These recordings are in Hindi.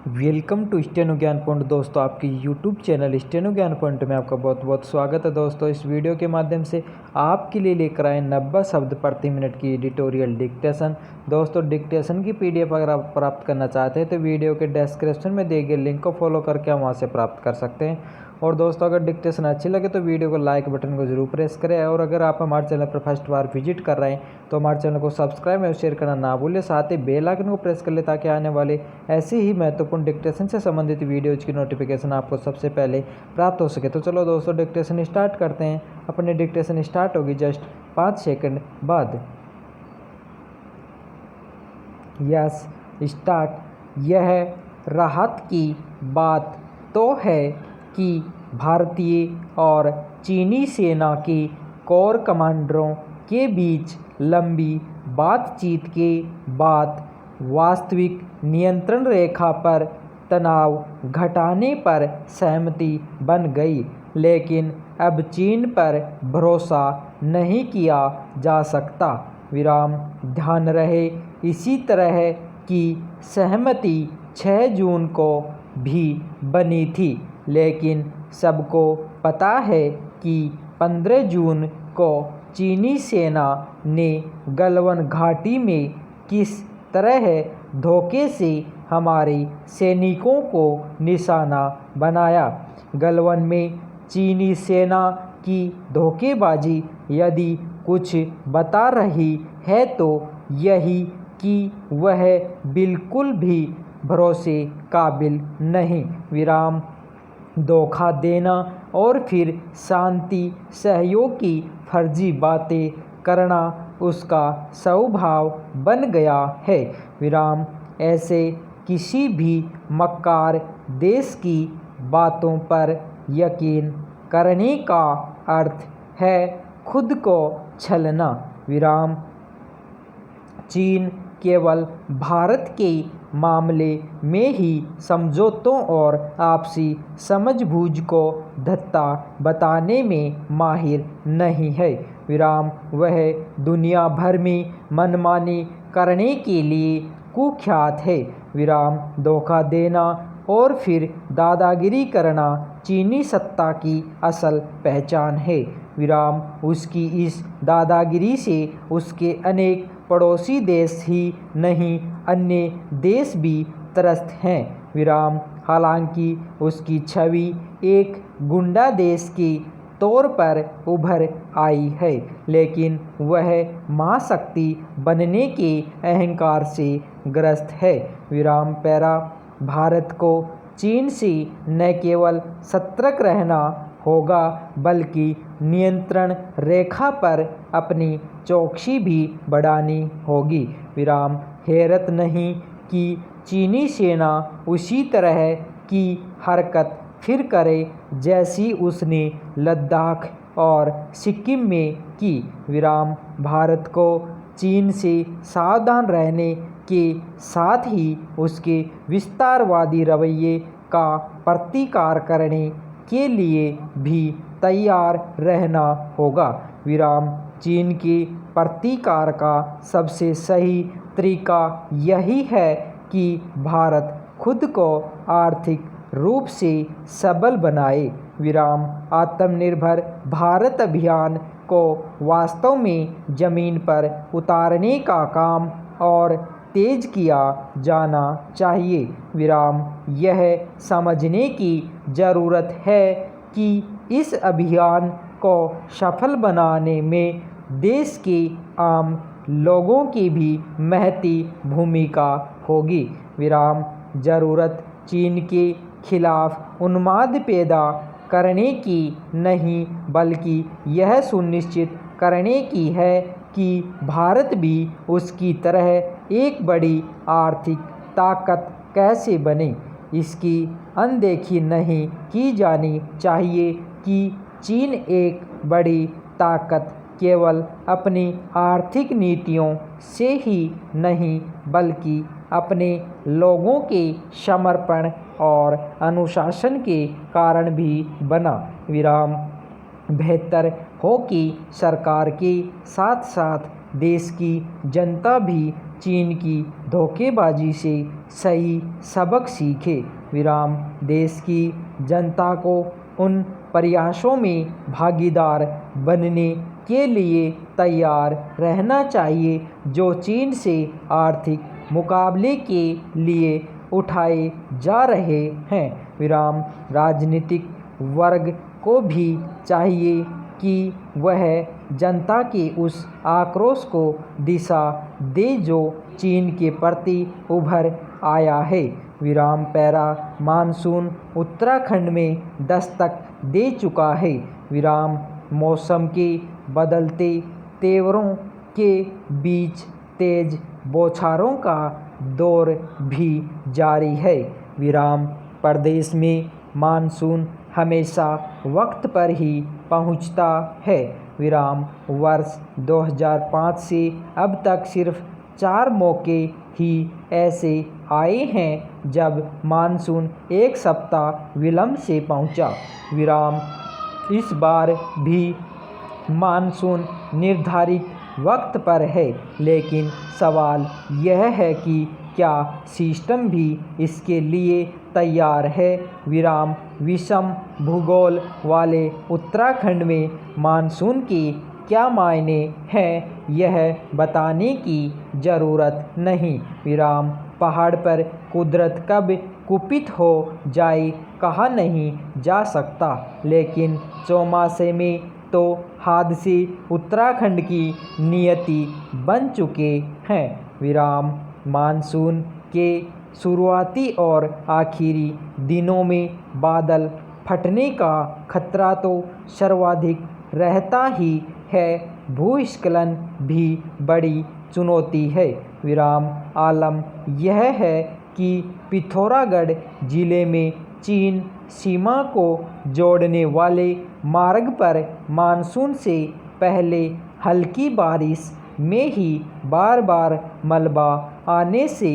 वेलकम टू स्टेनो ज्ञान पॉइंट। दोस्तों, आपके यूट्यूब चैनल स्टेनो ज्ञान पॉइंट में आपका बहुत बहुत स्वागत है। दोस्तों, इस वीडियो के माध्यम से आपके लिए लेकर आए 90 शब्द प्रति मिनट की एडिटोरियल डिक्टेशन। दोस्तों, डिक्टेशन की पीडीएफ अगर आप प्राप्त करना चाहते हैं तो वीडियो के डिस्क्रिप्शन में दिए गए लिंक को फॉलो करके आप वहाँ से प्राप्त कर सकते हैं। और दोस्तों, अगर डिक्टेशन अच्छी लगे तो वीडियो को लाइक बटन को जरूर प्रेस करें। और अगर आप हमारे चैनल पर फर्स्ट बार विजिट कर रहे हैं तो हमारे चैनल को सब्सक्राइब और शेयर करना ना भूलें। साथ ही बेल आइकन को प्रेस कर ले ताकि आने वाले ऐसे ही महत्वपूर्ण डिक्टेशन से संबंधित वीडियोज की नोटिफिकेशन आपको सबसे पहले प्राप्त हो सके। तो चलो दोस्तों, डिक्टेशन स्टार्ट करते हैं। अपनी डिक्टेशन स्टार्ट होगी जस्ट 5 सेकंड बाद। Yes, start. यह राहत की बात तो है कि भारतीय और चीनी सेना के कोर कमांडरों के बीच लंबी बातचीत के बाद वास्तविक नियंत्रण रेखा पर तनाव घटाने पर सहमति बन गई, लेकिन अब चीन पर भरोसा नहीं किया जा सकता। विराम। ध्यान रहे, इसी तरह की सहमति 6 जून को भी बनी थी, लेकिन सबको पता है कि 15 जून को चीनी सेना ने गलवान घाटी में किस तरह धोखे से हमारे सैनिकों को निशाना बनाया। गलवान में चीनी सेना की धोखेबाजी यदि कुछ बता रही है तो यही कि वह बिल्कुल भी भरोसे काबिल नहीं। विराम। धोखा देना और फिर शांति सहयोग की फर्जी बातें करना उसका स्वभाव बन गया है। विराम। ऐसे किसी भी मक्कार देश की बातों पर यकीन करने का अर्थ है खुद को छलना। विराम। चीन केवल भारत के मामले में ही समझौतों और आपसी समझबूझ को धत्ता बताने में माहिर नहीं है। विराम। वह दुनिया भर में मनमानी करने के लिए कुख्यात है। विराम। धोखा देना और फिर दादागिरी करना चीनी सत्ता की असल पहचान है। विराम। उसकी इस दादागिरी से उसके अनेक पड़ोसी देश ही नहीं, अन्य देश भी त्रस्त हैं। विराम। हालांकि उसकी छवि एक गुंडा देश के तौर पर उभर आई है, लेकिन वह महाशक्ति बनने के अहंकार से ग्रस्त है। विराम। पैरा। भारत को चीन से न केवल सतर्क रहना होगा बल्कि नियंत्रण रेखा पर अपनी चौकसी भी बढ़ानी होगी। विराम। हैरत नहीं कि चीनी सेना उसी तरह की हरकत फिर करे जैसी उसने लद्दाख और सिक्किम में की। विराम। भारत को चीन से सावधान रहने के साथ ही उसके विस्तारवादी रवैये का प्रतिकार करने के लिए भी तैयार रहना होगा। विराम। चीन के प्रतिकार का सबसे सही तरीका यही है कि भारत खुद को आर्थिक रूप से सबल बनाए। विराम। आत्मनिर्भर भारत अभियान को वास्तव में जमीन पर उतारने का काम और तेज किया जाना चाहिए। विराम। यह समझने की ज़रूरत है कि इस अभियान को सफल बनाने में देश के आम लोगों की भी महती भूमिका होगी। विराम। ज़रूरत चीन के खिलाफ उन्माद पैदा करने की नहीं, बल्कि यह सुनिश्चित करने की है कि भारत भी उसकी तरह एक बड़ी आर्थिक ताकत कैसे बने। इसकी अनदेखी नहीं की जानी चाहिए कि चीन एक बड़ी ताकत केवल अपनी आर्थिक नीतियों से ही नहीं बल्कि अपने लोगों के समर्पण और अनुशासन के कारण भी बना। विराम। बेहतर हो कि सरकार के साथ साथ देश की जनता भी चीन की धोखेबाजी से सही सबक सीखे। विराम देश की जनता को उन प्रयासों में भागीदार बनने के लिए तैयार रहना चाहिए जो चीन से आर्थिक मुकाबले के लिए उठाए जा रहे हैं। विराम राजनीतिक वर्ग को भी चाहिए कि वह जनता के उस आक्रोश को दिशा दे जो चीन के प्रति उभर आया है। विराम पैरा मानसून उत्तराखंड में दस्तक दे चुका है। विराम मौसम के बदलते तेवरों के बीच तेज बौछारों का दौर भी जारी है। विराम प्रदेश में मानसून हमेशा वक्त पर ही पहुंचता है। विराम वर्ष 2005 से अब तक सिर्फ 4 मौके ही ऐसे आए हैं जब मानसून एक सप्ताह विलंब से पहुंचा। विराम इस बार भी मानसून निर्धारित वक्त पर है, लेकिन सवाल यह है कि क्या सिस्टम भी इसके लिए तैयार है। विराम विषम भूगोल वाले उत्तराखंड में मानसून के क्या मायने हैं यह बताने की ज़रूरत नहीं। विराम पहाड़ पर कुदरत कब कुपित हो जाए कहा नहीं जा सकता, लेकिन चौमासे में तो हादसे उत्तराखंड की नियति बन चुके हैं। विराम मानसून के शुरुआती और आखिरी दिनों में बादल फटने का खतरा तो सर्वाधिक रहता ही है। भूस्खलन भी बड़ी चुनौती है। विराम आलम यह है कि पिथौरागढ़ जिले में चीन सीमा को जोड़ने वाले मार्ग पर मानसून से पहले हल्की बारिश में ही बार बार मलबा आने से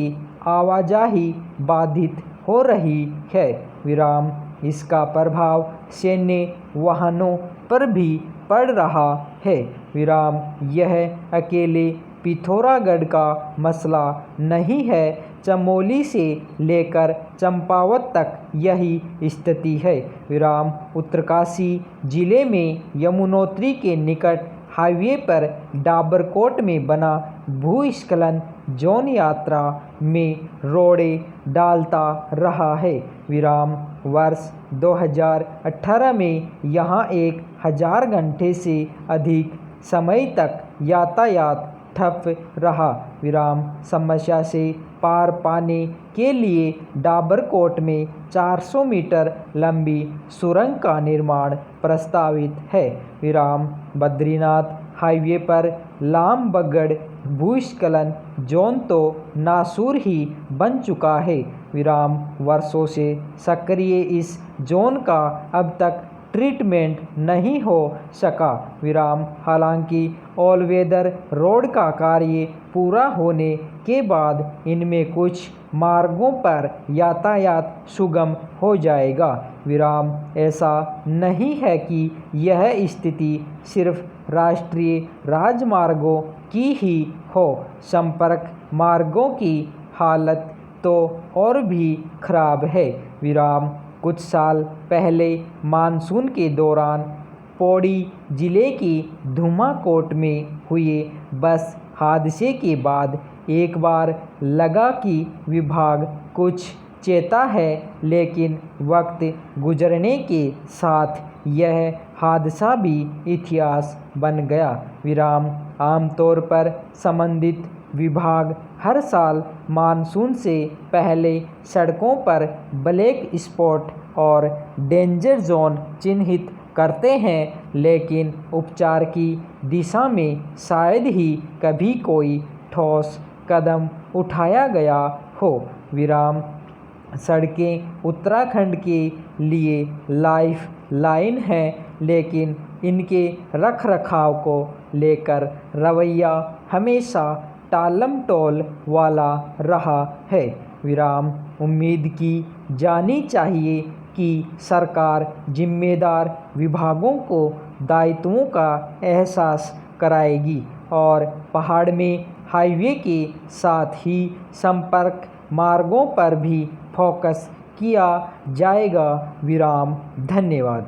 आवाजाही बाधित हो रही है। विराम इसका प्रभाव सैन्य वाहनों पर भी पड़ रहा है। विराम यह अकेले पिथौरागढ़ का मसला नहीं है, चमोली से लेकर चंपावत तक यही स्थिति है। विराम उत्तरकाशी जिले में यमुनोत्री के निकट हाईवे पर डाबरकोट में बना भूस्खलन जोन यात्रा में रोड़े डालता रहा है। विराम वर्ष 2018 में यहाँ 1000 घंटे से अधिक समय तक यातायात ठप रहा। विराम समस्या से पार पाने के लिए डाबरकोट में 400 मीटर लंबी सुरंग का निर्माण प्रस्तावित है। विराम बद्रीनाथ हाईवे पर लामबगड़ भूस्खलन जोन तो नासूर ही बन चुका है। विराम वर्षों से सक्रिय इस जोन का अब तक ट्रीटमेंट नहीं हो सका। विराम हालांकि ऑल वेदर रोड का कार्य पूरा होने के बाद इनमें कुछ मार्गों पर यातायात सुगम हो जाएगा। विराम ऐसा नहीं है कि यह स्थिति सिर्फ राष्ट्रीय राजमार्गों की ही हो, संपर्क मार्गों की हालत तो और भी खराब है। विराम कुछ साल पहले मानसून के दौरान पौड़ी जिले की धुमाकोट में हुए बस हादसे के बाद एक बार लगा कि विभाग कुछ चेता है, लेकिन वक्त गुजरने के साथ यह हादसा भी इतिहास बन गया। विराम आमतौर पर संबंधित विभाग हर साल मानसून से पहले सड़कों पर ब्लैक स्पॉट और डेंजर जोन चिन्हित करते हैं, लेकिन उपचार की दिशा में शायद ही कभी कोई ठोस कदम उठाया गया हो। विराम सड़कें उत्तराखंड के लिए लाइफ लाइन हैं, लेकिन इनके रखरखाव को लेकर रवैया हमेशा टालमटोल वाला रहा है। विराम उम्मीद की जानी चाहिए कि सरकार जिम्मेदार विभागों को दायित्वों का एहसास कराएगी और पहाड़ में हाईवे के साथ ही संपर्क मार्गों पर भी फोकस किया जाएगा। धन्यवाद।